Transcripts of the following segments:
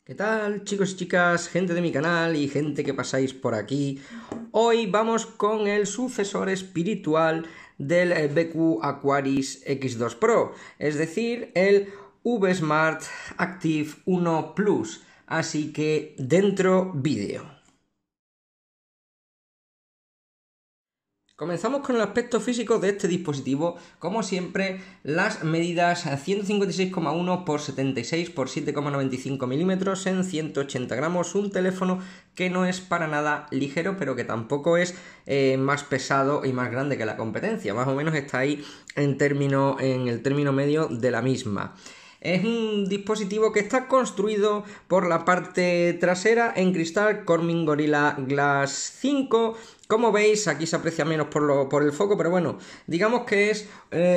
¿Qué tal, chicos y chicas, gente de mi canal y gente que pasáis por aquí? Hoy vamos con el sucesor espiritual del BQ Aquaris X2 Pro, es decir, el V-Smart Active 1 Plus. Así que dentro vídeo. Comenzamos con el aspecto físico de este dispositivo. Como siempre, las medidas 156,1 x 76 x 7,95 milímetros en 180 gramos. Un teléfono que no es para nada ligero, pero que tampoco es más pesado y más grande que la competencia. Más o menos está ahí en el término medio de la misma. Es un dispositivo que está construido por la parte trasera en cristal Corning Gorilla Glass 5. Como veis, aquí se aprecia menos por el foco, pero bueno, digamos que es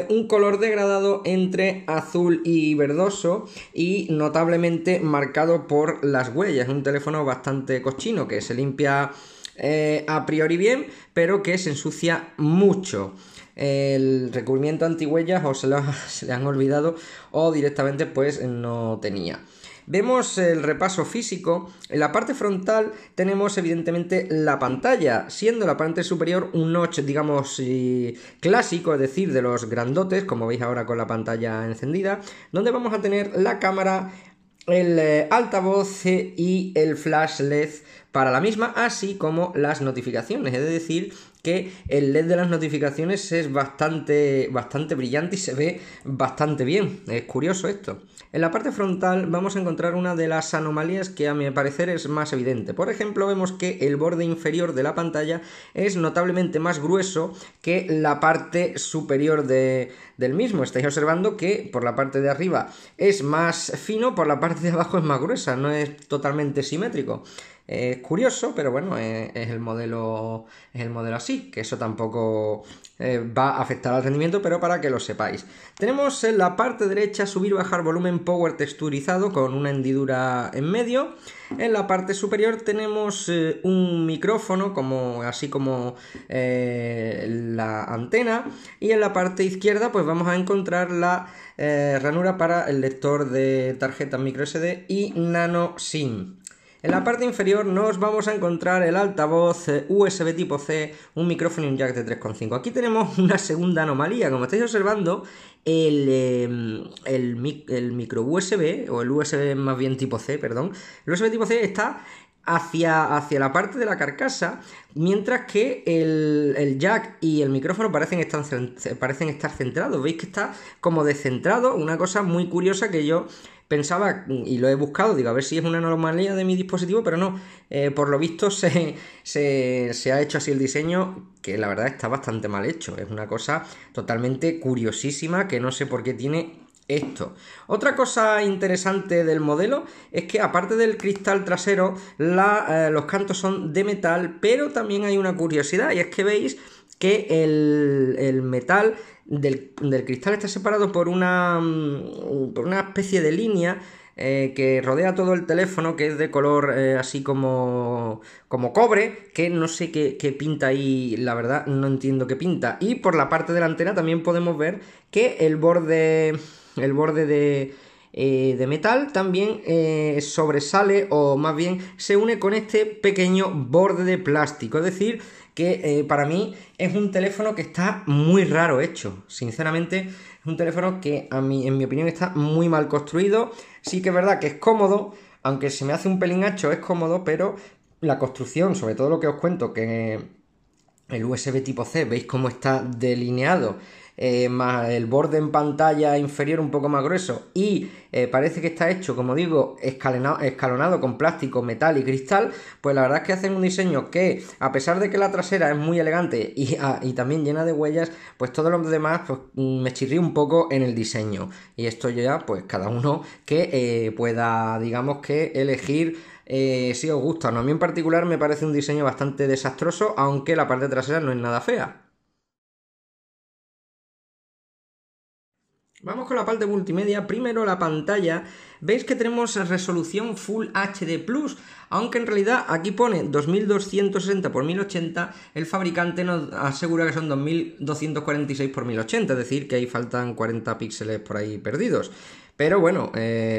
un color degradado entre azul y verdoso y notablemente marcado por las huellas. Es un teléfono bastante cochino que se limpia a priori bien, pero que se ensucia mucho. El recubrimiento antihuellas o se le han olvidado o directamente pues no tenía. Vemos el repaso físico. En la parte frontal tenemos evidentemente la pantalla, siendo la parte superior un notch, digamos, clásico, es decir, de los grandotes, como veis ahora con la pantalla encendida, donde vamos a tener la cámara, el altavoz y el flash LED para la misma, así como las notificaciones. Es decir, que el LED de las notificaciones es bastante brillante y se ve bastante bien. Es curioso esto. En la parte frontal vamos a encontrar una de las anomalías que a mi parecer es más evidente. Por ejemplo, vemos que el borde inferior de la pantalla es notablemente más grueso que la parte superior del mismo. Estáis observando que por la parte de arriba es más fino, por la parte de abajo es más gruesa, no es totalmente simétrico. Es curioso, pero bueno, es el modelo así, que eso tampoco va a afectar al rendimiento, pero para que lo sepáis. Tenemos en la parte derecha subir y bajar volumen power texturizado con una hendidura en medio. En la parte superior tenemos un micrófono, así como la antena, y en la parte izquierda pues vamos a encontrar la ranura para el lector de tarjetas microSD y nano SIM. En la parte inferior nos vamos a encontrar el altavoz USB tipo C, un micrófono y un jack de 3,5. Aquí tenemos una segunda anomalía. Como estáis observando, el micro USB, o el USB más bien tipo C, perdón, el USB tipo C está hacia la parte de la carcasa, mientras que el jack y el micrófono parecen estar centrados. Veis que está como descentrado, una cosa muy curiosa que yo pensaba y lo he buscado, digo, a ver si es una anomalía de mi dispositivo, pero no, por lo visto se ha hecho así el diseño, que la verdad está bastante mal hecho. Es una cosa totalmente curiosísima que no sé por qué tiene esto. Otra cosa interesante del modelo es que aparte del cristal trasero, los cantos son de metal, pero también hay una curiosidad, y es que veis que el metal del cristal está separado por una especie de línea que rodea todo el teléfono, que es de color así como cobre, que no sé qué pinta ahí, la verdad no entiendo qué pinta. Y por la parte de la antena también podemos ver que el borde de metal también sobresale, o más bien se une con este pequeño borde de plástico. Es decir, que para mí es un teléfono que está muy raro hecho. Sinceramente, es un teléfono que en mi opinión está muy mal construido. Sí que es verdad que es cómodo, aunque se me hace un pelín ancho, es cómodo, pero la construcción, sobre todo lo que os cuento, que el USB tipo C, veis cómo está delineado, más el borde en pantalla inferior un poco más grueso, y parece que está hecho, como digo, escalonado con plástico, metal y cristal. Pues la verdad es que hacen un diseño que, a pesar de que la trasera es muy elegante y también llena de huellas, pues todo lo demás pues, me chirría un poco en el diseño. Y esto ya, pues cada uno que pueda, digamos que elegir si os gusta o no. A mí en particular me parece un diseño bastante desastroso, aunque la parte trasera no es nada fea. Vamos con la parte multimedia. Primero la pantalla. Veis que tenemos resolución Full HD Plus, aunque en realidad aquí pone 2260 x 1080, el fabricante nos asegura que son 2246 x 1080, es decir, que ahí faltan 40 píxeles por ahí perdidos. pero bueno,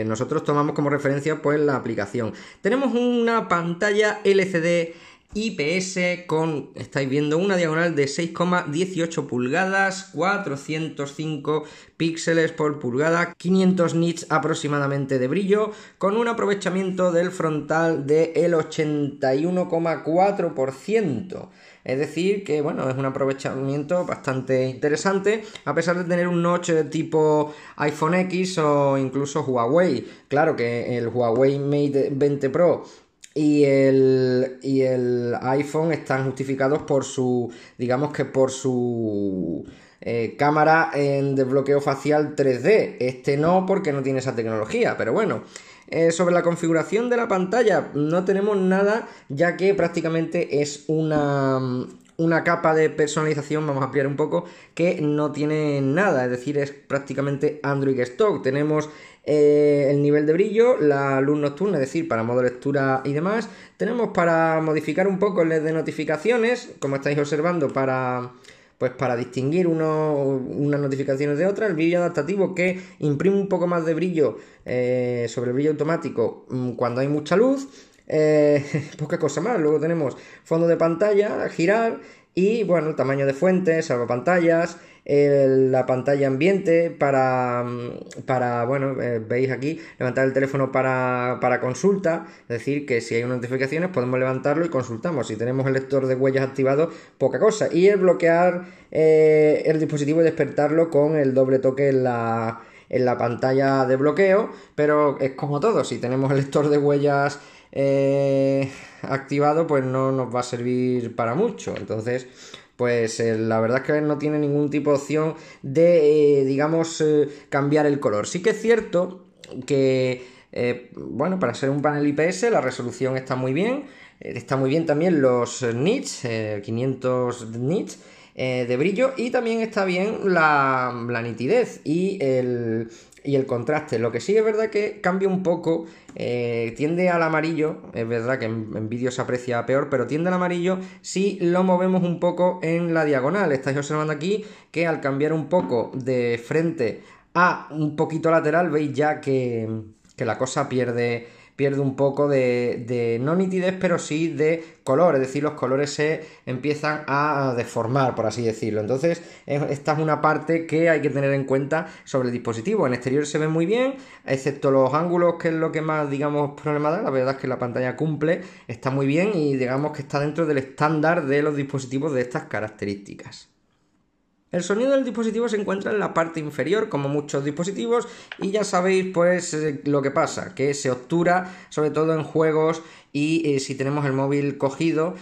nosotros tomamos como referencia pues la aplicación. Tenemos una pantalla LCD IPS con, estáis viendo, una diagonal de 6,18 pulgadas, 405 píxeles por pulgada, 500 nits aproximadamente de brillo, con un aprovechamiento del frontal del 81,4%. Es decir, que bueno, es un aprovechamiento bastante interesante, a pesar de tener un notch tipo iPhone X o incluso Huawei. Claro que el Huawei Mate 20 Pro y el iPhone están justificados por su, digamos que por su cámara en desbloqueo facial 3D. Este no, porque no tiene esa tecnología, pero bueno. Sobre la configuración de la pantalla no tenemos nada, ya que prácticamente es una capa de personalización, vamos a ampliar un poco, que no tiene nada, es decir, es prácticamente Android Stock. Tenemos el nivel de brillo, la luz nocturna, es decir, para modo lectura y demás. Tenemos para modificar un poco el LED de notificaciones, como estáis observando, para distinguir unas notificaciones de otras. El brillo adaptativo, que imprime un poco más de brillo sobre el brillo automático cuando hay mucha luz. Poca cosa más. Luego tenemos fondo de pantalla, girar, y bueno, el tamaño de fuente, salvapantallas, la pantalla ambiente para bueno, veis aquí, levantar el teléfono para consulta, es decir, que si hay unas notificaciones podemos levantarlo y consultamos. Si tenemos el lector de huellas activado, poca cosa. Y el bloquear el dispositivo y despertarlo con el doble toque en la pantalla de bloqueo, pero es como todo, si tenemos el lector de huellas activado, pues no nos va a servir para mucho. Entonces, pues la verdad es que no tiene ningún tipo de opción de, digamos, cambiar el color. Sí que es cierto que, bueno, para ser un panel IPS la resolución está muy bien. Está muy bien también los nits, 500 nits de brillo, y también está bien la nitidez y el contraste. Lo que sí es verdad que cambia un poco, tiende al amarillo. Es verdad que en vídeo se aprecia peor, pero tiende al amarillo si lo movemos un poco en la diagonal. Estáis observando aquí que al cambiar un poco de frente a un poquito lateral, veis ya que la cosa pierde un poco de no nitidez, pero sí de color, es decir, los colores se empiezan a deformar, por así decirlo. Entonces, esta es una parte que hay que tener en cuenta sobre el dispositivo. En exterior se ve muy bien, excepto los ángulos, que es lo que más, digamos, problema da. La verdad es que la pantalla cumple, está muy bien y digamos que está dentro del estándar de los dispositivos de estas características. El sonido del dispositivo se encuentra en la parte inferior, como muchos dispositivos, y ya sabéis pues lo que pasa, que se obtura sobre todo en juegos y si tenemos el móvil cogido,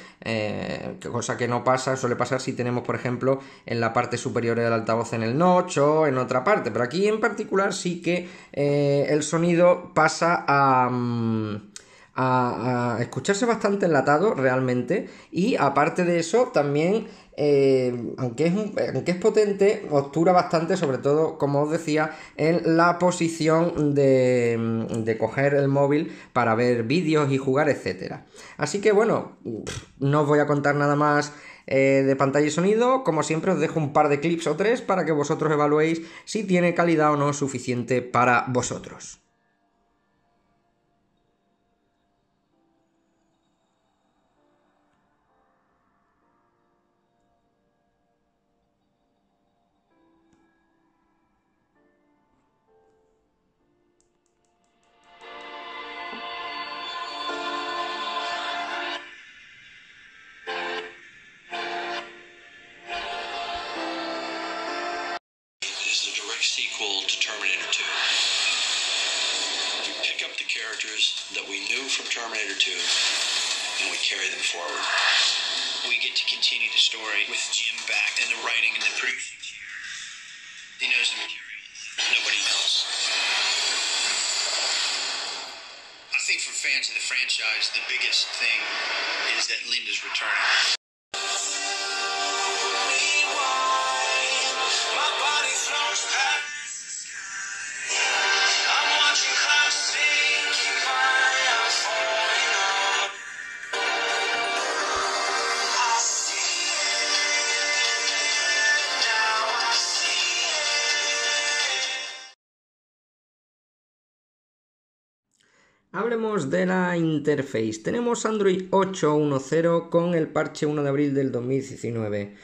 cosa que no pasa, suele pasar si tenemos, por ejemplo, en la parte superior del altavoz en el notch o en otra parte, pero aquí en particular sí que el sonido pasa a escucharse bastante enlatado realmente, y aparte de eso también aunque es potente, obtura bastante, sobre todo, como os decía, en la posición de coger el móvil para ver vídeos y jugar, etcétera. Así que bueno, no os voy a contar nada más de pantalla y sonido. Como siempre, os dejo un par de clips o tres para que vosotros evaluéis si tiene calidad o no suficiente para vosotros. Sequel to Terminator 2. We pick up the characters that we knew from Terminator 2 and we carry them forward. We get to continue the story with Jim back and the writing and the producing chair. He knows the material. Nobody knows. I think for fans of the franchise, the biggest thing is that Linda's returning. hablemos de la interface. Tenemos Android 8.1.0 con el parche 1 de abril del 2019.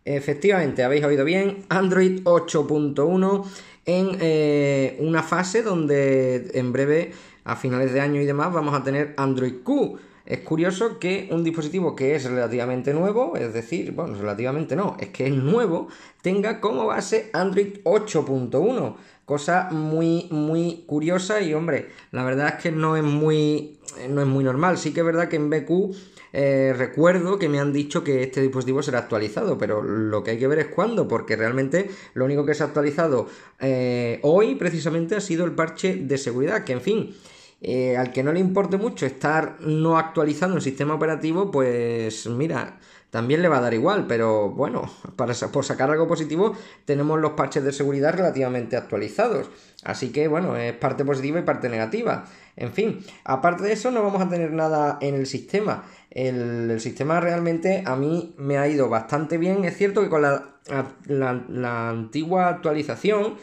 Efectivamente, habéis oído bien, Android 8.1 en una fase donde en breve, a finales de año y demás, vamos a tener Android Q. Es curioso que un dispositivo que es relativamente nuevo, es decir, bueno, relativamente no, es que es nuevo, tenga como base Android 8.1. Cosa muy curiosa y, hombre, la verdad es que no es muy normal. Sí que es verdad que en BQ recuerdo que me han dicho que este dispositivo será actualizado, pero lo que hay que ver es cuándo, porque realmente lo único que se ha actualizado hoy precisamente ha sido el parche de seguridad, que en fin... al que no le importe mucho estar no actualizando el sistema operativo, pues mira, también le va a dar igual, pero bueno, por sacar algo positivo tenemos los parches de seguridad relativamente actualizados, así que bueno, es parte positiva y parte negativa. En fin, aparte de eso no vamos a tener nada en el sistema. El sistema realmente a mí me ha ido bastante bien. Es cierto que con la antigua actualización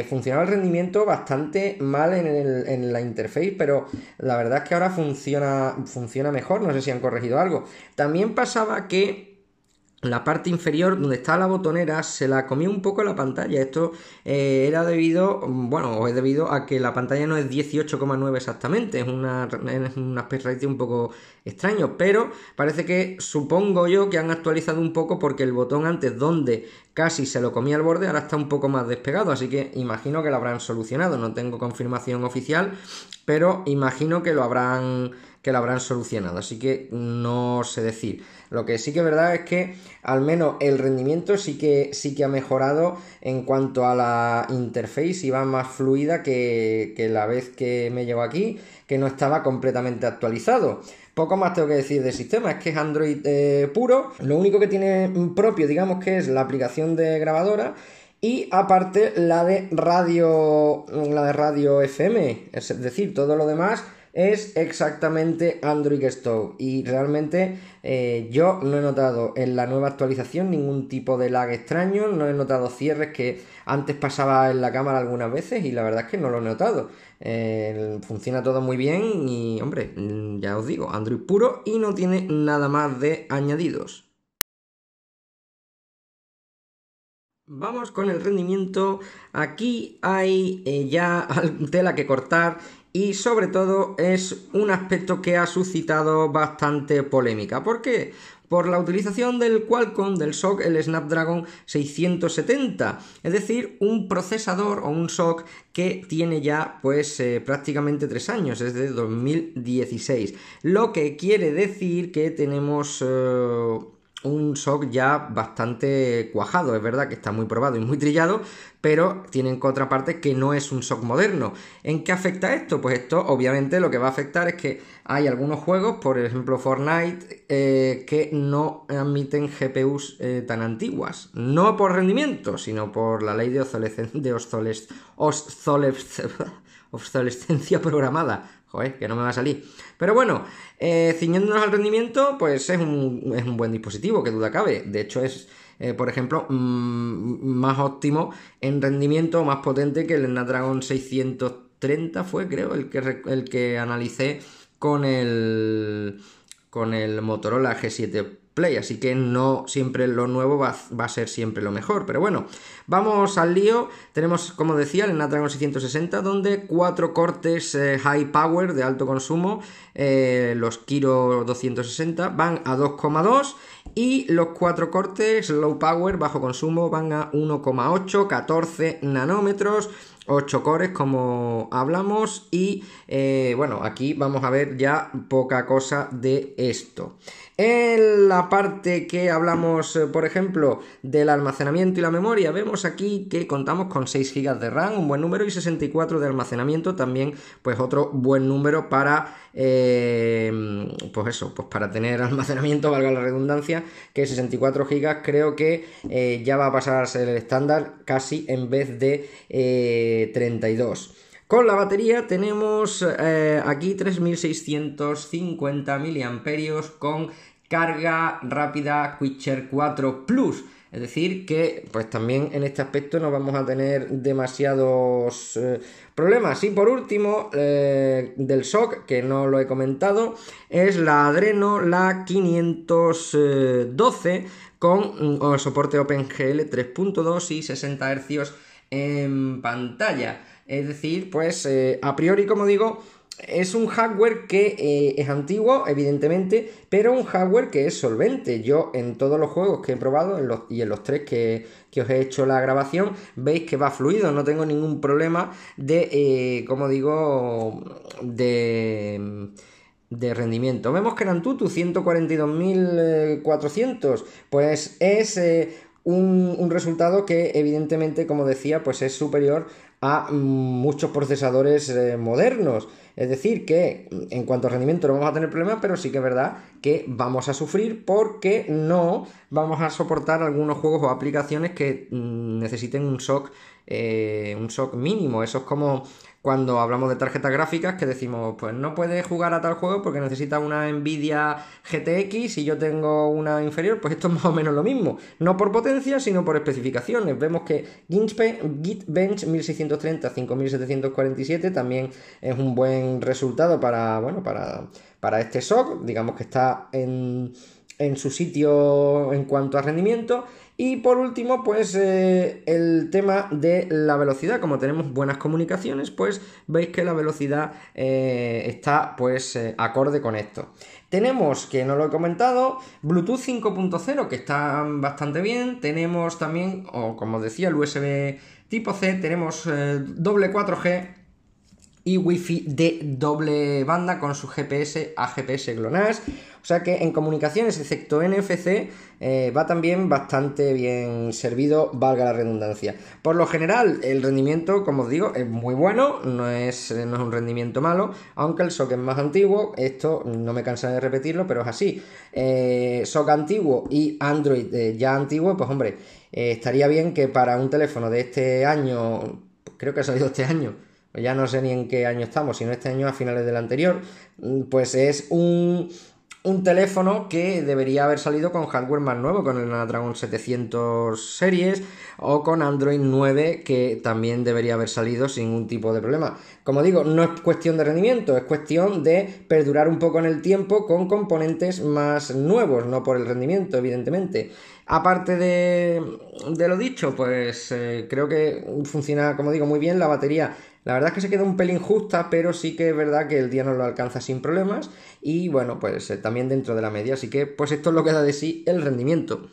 funcionaba el rendimiento bastante mal en la interface, pero la verdad es que ahora funciona mejor. No sé si han corregido algo. También pasaba que la parte inferior, donde está la botonera, se la comía un poco la pantalla. Esto era debido, bueno, es debido a que la pantalla no es 18,9 exactamente, es un aspect ratio un poco extraño, pero parece que, supongo yo, que han actualizado un poco porque el botón antes, donde casi se lo comía al borde, ahora está un poco más despegado, así que imagino que lo habrán solucionado. No tengo confirmación oficial, pero imagino que lo habrán solucionado, así que no sé decir. Lo que sí que es verdad es que al menos el rendimiento sí que ha mejorado en cuanto a la interface, y va más fluida que la vez que me llegó aquí, que no estaba completamente actualizado. Poco más tengo que decir del sistema, es que es Android puro. Lo único que tiene propio, digamos, que es la aplicación de grabadora, y aparte la de radio FM, es decir, todo lo demás es exactamente Android Stuff, y realmente yo no he notado en la nueva actualización ningún tipo de lag extraño, no he notado cierres que antes pasaba en la cámara algunas veces, y la verdad es que no lo he notado. Funciona todo muy bien y, hombre, ya os digo, Android puro y no tiene nada más de añadidos. Vamos con el rendimiento. Aquí hay ya tela que cortar, y sobre todo es un aspecto que ha suscitado bastante polémica. ¿Por qué? Por la utilización del Qualcomm, del SoC, el Snapdragon 670, es decir, un procesador o un SoC que tiene ya pues prácticamente 3 años, es de 2016, lo que quiere decir que tenemos... un SoC ya bastante cuajado. Es verdad que está muy probado y muy trillado, pero tienen contraparte que no es un SoC moderno. ¿En qué afecta esto? Pues esto obviamente lo que va a afectar es que hay algunos juegos, por ejemplo Fortnite, que no admiten GPUs tan antiguas. No por rendimiento, sino por la ley de obsolescencia programada. Joder, que no me va a salir. Pero bueno, ciñéndonos al rendimiento, pues es un buen dispositivo, que duda cabe. De hecho es, por ejemplo, más óptimo en rendimiento, más potente que el Snapdragon 630 fue, creo, el que analicé con el Motorola G7 Play, así que no siempre lo nuevo va a ser siempre lo mejor. Pero bueno, vamos al lío. Tenemos, como decía, el Snapdragon 660, donde 4 cortes high power de alto consumo, los Kiro 260 van a 2,2, y los 4 cortes low power, bajo consumo, van a 1,8, 14 nanómetros, 8 cores como hablamos, y bueno, aquí vamos a ver ya poca cosa de esto. En la parte que hablamos, por ejemplo, del almacenamiento y la memoria, vemos aquí que contamos con 6 GB de RAM, un buen número, y 64 de almacenamiento, también pues otro buen número para, pues eso, pues para tener almacenamiento, valga la redundancia, que 64 GB creo que ya va a pasar a ser el estándar casi en vez de 32. Con la batería tenemos aquí 3650 mAh con carga rápida QuickShare 4 Plus. Es decir, que pues también en este aspecto no vamos a tener demasiados problemas. Y por último, del SoC, que no lo he comentado, es la Adreno, la 512 con soporte OpenGL 3.2 y 60 Hz en pantalla. Es decir, pues a priori, como digo, es un hardware que es antiguo, evidentemente, pero un hardware que es solvente. Yo en todos los juegos que he probado y en los 3 que os he hecho la grabación, veis que va fluido, no tengo ningún problema de, como digo, de rendimiento. Vemos que el Antutu 142.400, pues es un resultado que evidentemente, como decía, pues es superior a muchos procesadores modernos. Es decir, que en cuanto a rendimiento no vamos a tener problemas, pero sí que es verdad que vamos a sufrir porque no vamos a soportar algunos juegos o aplicaciones que necesiten un SoC mínimo. Eso es como cuando hablamos de tarjetas gráficas que decimos, pues no puedes jugar a tal juego porque necesita una Nvidia GTX y yo tengo una inferior. Pues esto es más o menos lo mismo, no por potencia sino por especificaciones. Vemos que Geekbench 1630-5747 también es un buen resultado para este SoC, digamos que está en su sitio en cuanto a rendimiento. Y por último, pues el tema de la velocidad. Como tenemos buenas comunicaciones, pues veis que la velocidad está pues acorde con esto. Tenemos, que no lo he comentado, Bluetooth 5.0, que está bastante bien. Tenemos también, o como decía, el USB tipo C. Tenemos doble 4G y Wi-Fi de doble banda con su GPS a GPS GLONASS. O sea que en comunicaciones, excepto NFC, va también bastante bien servido, valga la redundancia. Por lo general, el rendimiento, como os digo, es muy bueno, no es un rendimiento malo, aunque el SoC es más antiguo. Esto no me cansaré de repetirlo, pero es así. SoC antiguo y Android ya antiguo, pues hombre, estaría bien que para un teléfono de este año, creo que ha salido este año, ya no sé ni en qué año estamos, sino este año a finales del anterior, pues es un teléfono que debería haber salido con hardware más nuevo, con el Snapdragon 700 series o con Android 9, que también debería haber salido sin ningún tipo de problema. Como digo, no es cuestión de rendimiento, es cuestión de perdurar un poco en el tiempo con componentes más nuevos, no por el rendimiento, evidentemente. Aparte de lo dicho, pues creo que funciona, como digo, muy bien la batería. La verdad es que se queda un pelín justa, pero sí que es verdad que el día no lo alcanza sin problemas y bueno, pues también dentro de la media, así que pues esto es lo que da de sí el rendimiento.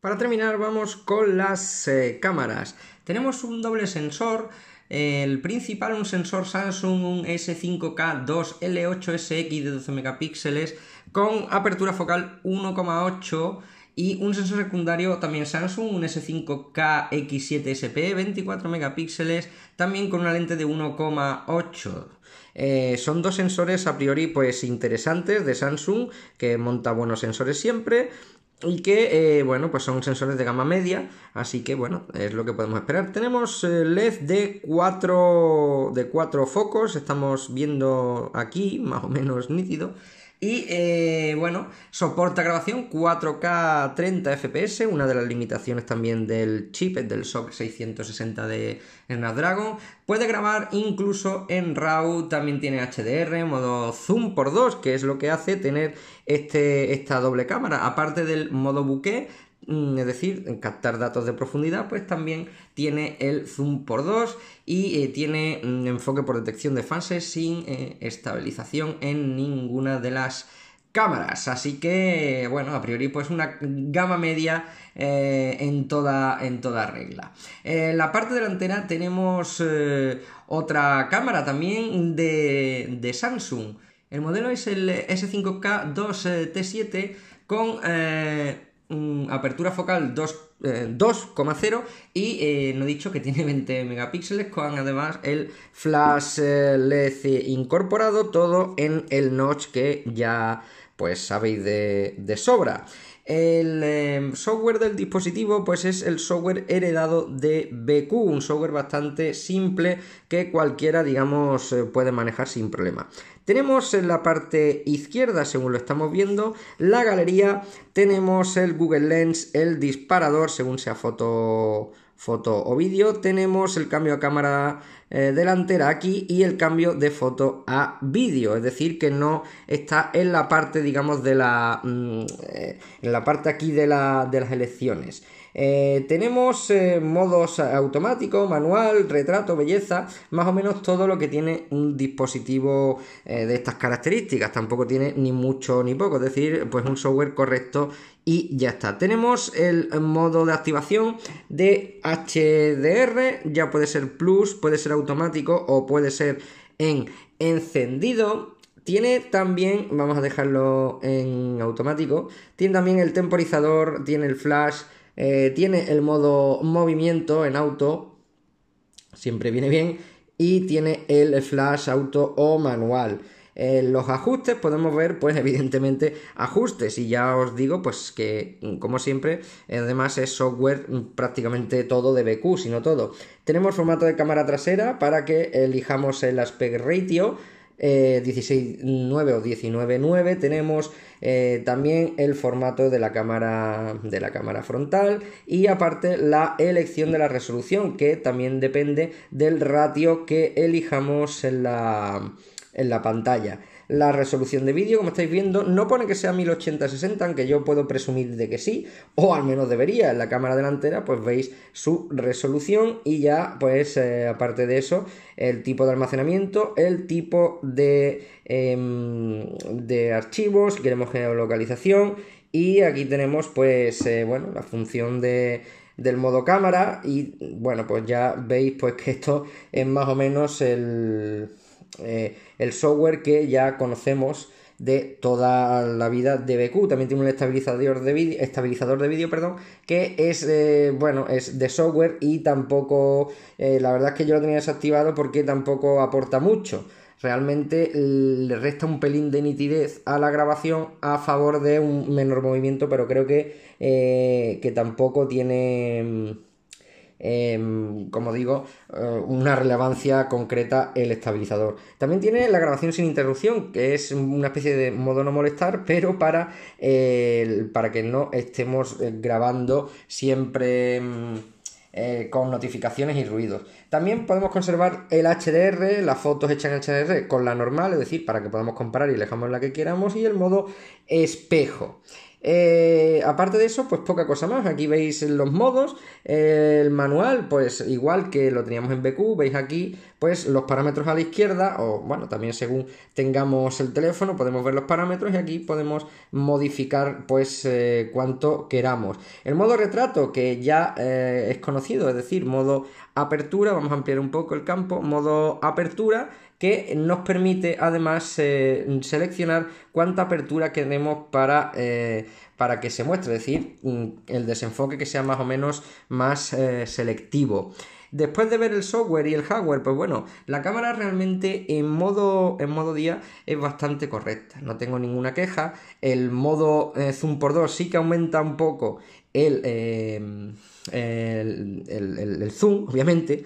Para terminar vamos con las cámaras. Tenemos un doble sensor. El principal, un sensor Samsung, un S5K2L8SX de 12 megapíxeles con apertura focal 1,8 y un sensor secundario también Samsung, un S5K-X7SP 24 megapíxeles también con una lente de 1,8. Son dos sensores a priori pues interesantes de Samsung, que monta buenos sensores siempre y que, bueno, pues son sensores de gama media, así que, bueno, es lo que podemos esperar. Tenemos LED de 4 focos, estamos viendo aquí, más o menos nítido. Y, bueno, soporta grabación 4K 30 FPS, una de las limitaciones también del chip, del SoC 660 de Snapdragon. Puede grabar incluso en RAW, también tiene HDR, modo zoom por 2, que es lo que hace tener esta doble cámara. Aparte del modo bokeh, es decir, captar datos de profundidad, pues también tiene el zoom por 2 y tiene enfoque por detección de fases sin estabilización en ninguna de las cámaras. Así que, bueno, a priori pues una gama media en toda regla. En la parte delantera tenemos otra cámara también de Samsung. El modelo es el S5K2T7 con apertura focal 2,0 y no he dicho que tiene 20 megapíxeles con además el flash LED incorporado, todo en el notch que ya pues sabéis de sobra. El software del dispositivo pues es el software heredado de BQ, un software bastante simple que cualquiera, digamos, puede manejar sin problema. Tenemos en la parte izquierda, según lo estamos viendo, la galería, tenemos el Google Lens, el disparador, según sea foto o vídeo, tenemos el cambio a cámara delantera aquí y el cambio de foto a vídeo, es decir, que no está en la parte, digamos, de en la parte aquí de las elecciones. Tenemos modos automático, manual, retrato, belleza, más o menos todo lo que tiene un dispositivo de estas características. Tampoco tiene ni mucho ni poco, es decir, pues un software correcto y ya está. Tenemos el modo de activación de HDR, ya puede ser Plus, puede ser automático o puede ser en encendido. Tiene también, vamos a dejarlo en automático, tiene también el temporizador, tiene el flash, tiene el modo movimiento en auto, siempre viene bien, y tiene el flash auto o manual. Los ajustes podemos ver, pues evidentemente ajustes, y ya os digo pues que como siempre además es software prácticamente todo de BQ, sino todo. Tenemos formato de cámara trasera para que elijamos el aspect ratio 16:9 o 19:9. Tenemos también el formato de la cámara frontal y aparte la elección de la resolución, que también depende del ratio que elijamos en la pantalla. La resolución de vídeo, como estáis viendo, no pone que sea 1080-60, aunque yo puedo presumir de que sí, o al menos debería. En la cámara delantera pues veis su resolución y ya pues aparte de eso, el tipo de almacenamiento, el tipo de archivos, si queremos geolocalización, y aquí tenemos pues bueno, la función del modo cámara, y bueno, pues ya veis pues que esto es más o menos el software que ya conocemos de toda la vida de BQ. También tiene un estabilizador de vídeo, que es bueno, es de software y tampoco la verdad es que yo lo tenía desactivado porque tampoco aporta mucho. Realmente le resta un pelín de nitidez a la grabación a favor de un menor movimiento, pero creo que tampoco tiene como digo, una relevancia concreta el estabilizador. También tiene la grabación sin interrupción, que es una especie de modo no molestar, pero para que no estemos grabando siempre con notificaciones y ruidos. También podemos conservar el HDR, las fotos hechas en HDR con la normal, es decir, para que podamos comparar y elijamos la que queramos, y el modo espejo. Aparte de eso, pues poca cosa más. Aquí veis los modos, el manual, pues igual que lo teníamos en BQ, veis aquí pues los parámetros a la izquierda, o bueno, también según tengamos el teléfono podemos ver los parámetros, y aquí podemos modificar pues cuanto queramos. El modo retrato, que ya es conocido, es decir, modo apertura, vamos a ampliar un poco el campo, modo apertura, que nos permite además seleccionar cuánta apertura queremos para que se muestre, es decir, el desenfoque que sea más o menos más selectivo. Después de ver el software y el hardware, pues bueno, la cámara realmente en modo día es bastante correcta, no tengo ninguna queja. El modo zoom por 2 sí que aumenta un poco el zoom, obviamente,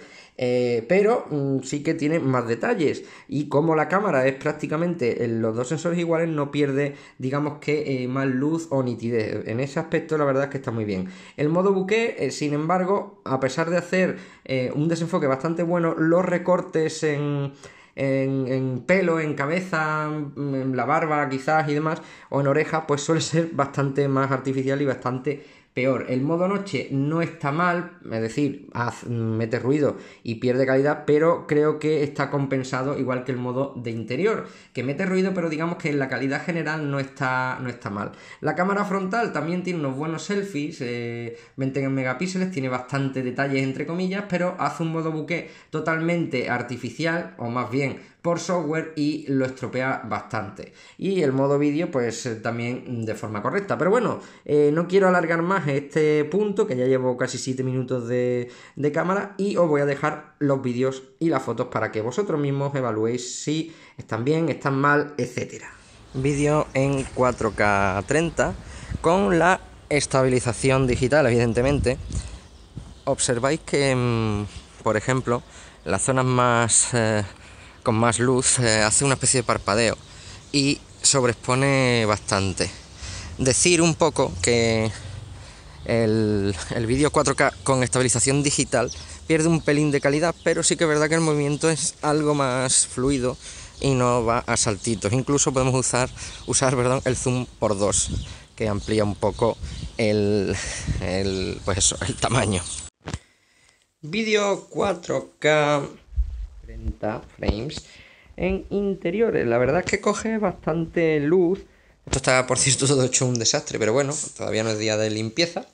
pero sí que tiene más detalles, y como la cámara es prácticamente los dos sensores iguales, no pierde, digamos que más luz o nitidez. En ese aspecto la verdad es que está muy bien. El modo bokeh, sin embargo, a pesar de hacer un desenfoque bastante bueno, los recortes en pelo, en cabeza, en la barba quizás y demás, o en orejas, pues suele ser bastante más artificial y bastante peor. El modo noche no está mal, es decir, mete ruido y pierde calidad, pero creo que está compensado, igual que el modo de interior, que mete ruido, pero digamos que en la calidad general no está mal. La cámara frontal también tiene unos buenos selfies, 20 megapíxeles, tiene bastante detalles entre comillas, pero hace un modo bokeh totalmente artificial, o más bien por software, y lo estropea bastante. Y el modo vídeo pues también de forma correcta. Pero bueno, no quiero alargar más este punto, que ya llevo casi 7 minutos de cámara, y os voy a dejar los vídeos y las fotos para que vosotros mismos evaluéis si están bien, están mal, etcétera. Vídeo en 4K 30 con la estabilización digital, evidentemente. Observáis que, por ejemplo, las zonas más con más luz, hace una especie de parpadeo y sobreexpone bastante. Decir un poco que el vídeo 4K con estabilización digital pierde un pelín de calidad, pero sí que es verdad que el movimiento es algo más fluido y no va a saltitos. Incluso podemos usar el zoom por 2, que amplía un poco el tamaño. Vídeo 4K 30 frames en interiores. La verdad es que coge bastante luz. Esto está, por cierto, todo hecho un desastre, pero bueno, todavía no es día de limpieza.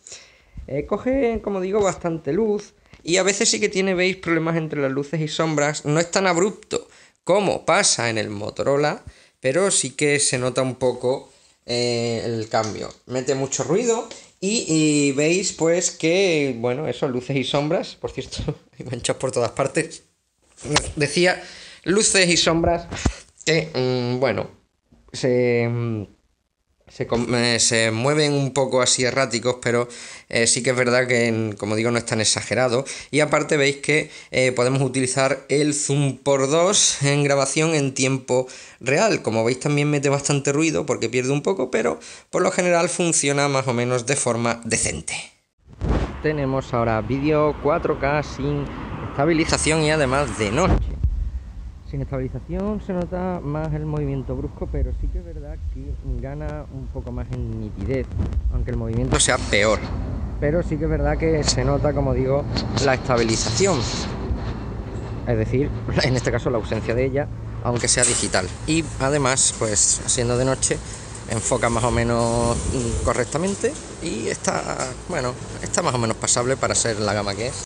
Coge, como digo, bastante luz. Y a veces sí que tiene, veis, problemas entre las luces y sombras. No es tan abrupto como pasa en el Motorola, pero sí que se nota un poco el cambio. Mete mucho ruido y veis pues que, bueno, eso, luces y sombras. Por cierto, hay manchas por todas partes. Decía, luces y sombras que, bueno, se mueven un poco así erráticos, pero sí que es verdad que, como digo, no es tan exagerado. Y aparte veis que podemos utilizar el zoom por 2 en grabación en tiempo real. Como veis, también mete bastante ruido porque pierde un poco, pero por lo general funciona más o menos de forma decente. Tenemos ahora vídeo 4K sin estabilización y además de noche. Sin estabilización se nota más el movimiento brusco, pero sí que es verdad que gana un poco más en nitidez, aunque el movimiento sea peor. Pero sí que es verdad que se nota, como digo, la estabilización. Es decir, en este caso la ausencia de ella, aunque sea digital. Y además, pues siendo de noche, enfoca más o menos correctamente y está más o menos pasable para ser la gama que es.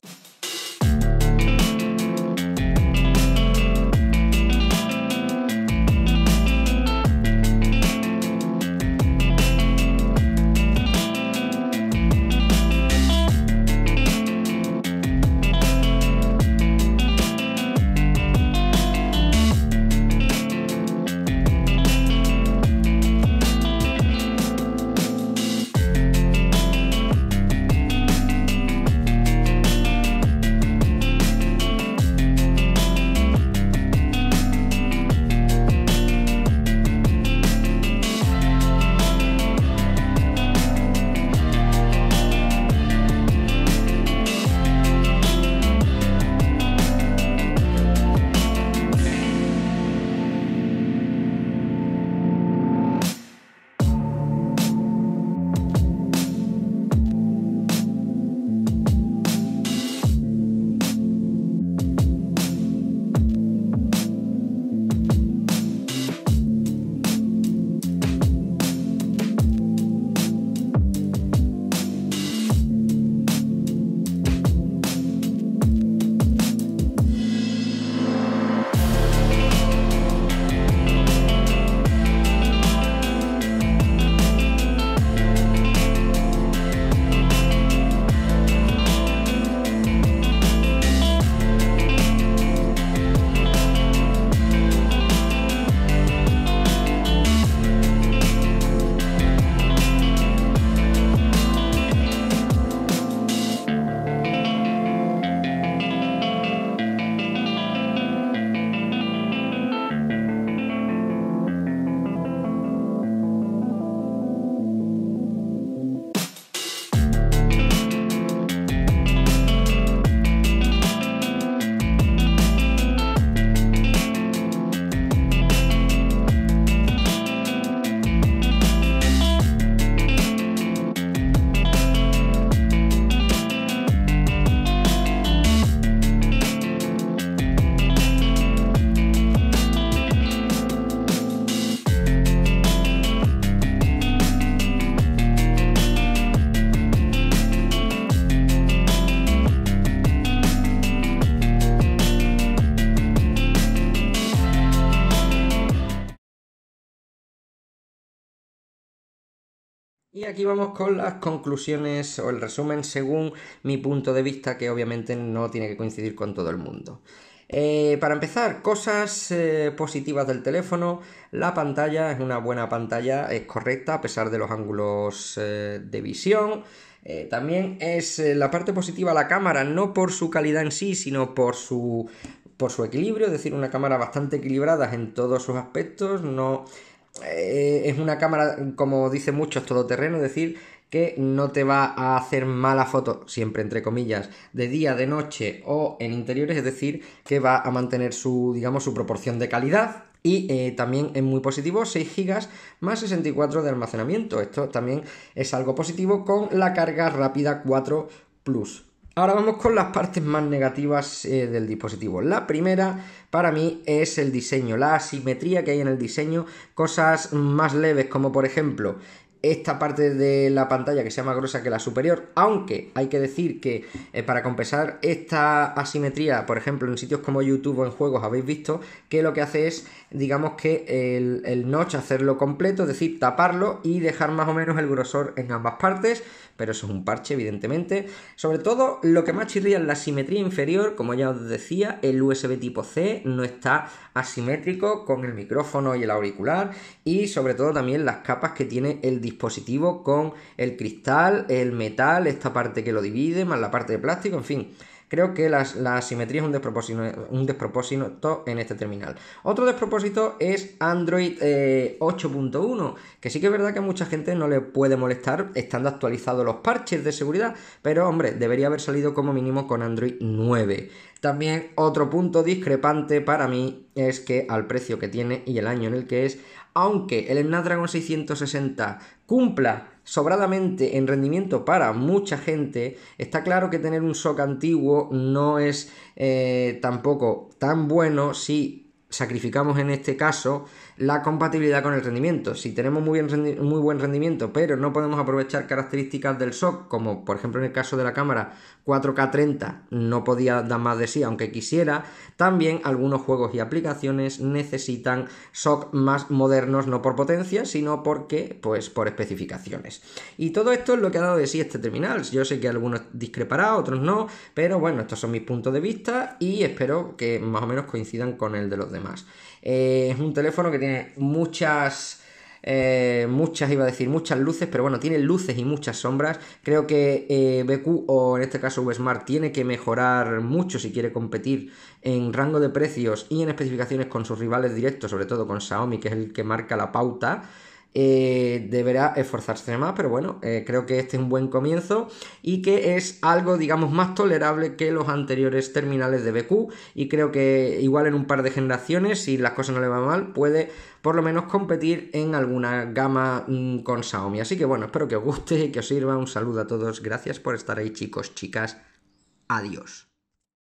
Y aquí vamos con las conclusiones o el resumen según mi punto de vista, que obviamente no tiene que coincidir con todo el mundo. Para empezar, cosas positivas del teléfono. La pantalla es una buena pantalla, es correcta a pesar de los ángulos de visión. También es la parte positiva la cámara, no por su calidad en sí, sino por su por su equilibrio, es decir, una cámara bastante equilibrada en todos sus aspectos, no es una cámara, como dicen muchos, todoterreno, es decir, que no te va a hacer mala foto, siempre entre comillas, de día, de noche o en interiores, es decir, que va a mantener su, digamos, su proporción de calidad. Y también es muy positivo, 6 GB más 64 de almacenamiento. Esto también es algo positivo con la carga rápida 4 Plus. Ahora vamos con las partes más negativas del dispositivo. La primera para mí es el diseño, la asimetría que hay en el diseño, cosas más leves como por ejemplo esta parte de la pantalla que sea más gruesa que la superior, aunque hay que decir que para compensar esta asimetría, por ejemplo en sitios como YouTube o en juegos habéis visto que lo que hace es, digamos que el notch hacerlo completo, es decir, taparlo y dejar más o menos el grosor en ambas partes, pero eso es un parche evidentemente. Sobre todo lo que más chirría es la simetría inferior, como ya os decía, el USB tipo C no está asimétrico con el micrófono y el auricular, y sobre todo también las capas que tiene el dispositivo con el cristal, el metal, esta parte que lo divide, más la parte de plástico, en fin. Creo que la asimetría es un despropósito en este terminal. Otro despropósito es Android 8.1, que sí que es verdad que a mucha gente no le puede molestar estando actualizados los parches de seguridad, pero hombre, debería haber salido como mínimo con Android 9. También otro punto discrepante para mí es que al precio que tiene y el año en el que es, aunque el Snapdragon 660 cumpla sobradamente en rendimiento para mucha gente, está claro que tener un SoC antiguo no es tampoco tan bueno si sacrificamos en este caso la compatibilidad con el rendimiento. Si tenemos muy buen rendimiento, pero no podemos aprovechar características del SoC, como por ejemplo en el caso de la cámara 4K 30 no podía dar más de sí aunque quisiera, también algunos juegos y aplicaciones necesitan SoC más modernos, no por potencia, sino porque, pues, por especificaciones. Y todo esto es lo que ha dado de sí este terminal. Yo sé que algunos discrepará, otros no, pero bueno, estos son mis puntos de vista y espero que más o menos coincidan con el de los demás. Es un teléfono que tiene muchas luces, pero bueno, tiene luces y muchas sombras. Creo que BQ, o en este caso VSmart, tiene que mejorar mucho si quiere competir en rango de precios y en especificaciones con sus rivales directos, sobre todo con Xiaomi, que es el que marca la pauta. Deberá esforzarse más, pero bueno, creo que este es un buen comienzo y que es algo, digamos, más tolerable que los anteriores terminales de BQ, y creo que igual en un par de generaciones, si las cosas no le van mal, puede por lo menos competir en alguna gama con Xiaomi. Así que bueno, espero que os guste y que os sirva. Un saludo a todos, gracias por estar ahí, chicos, chicas, adiós.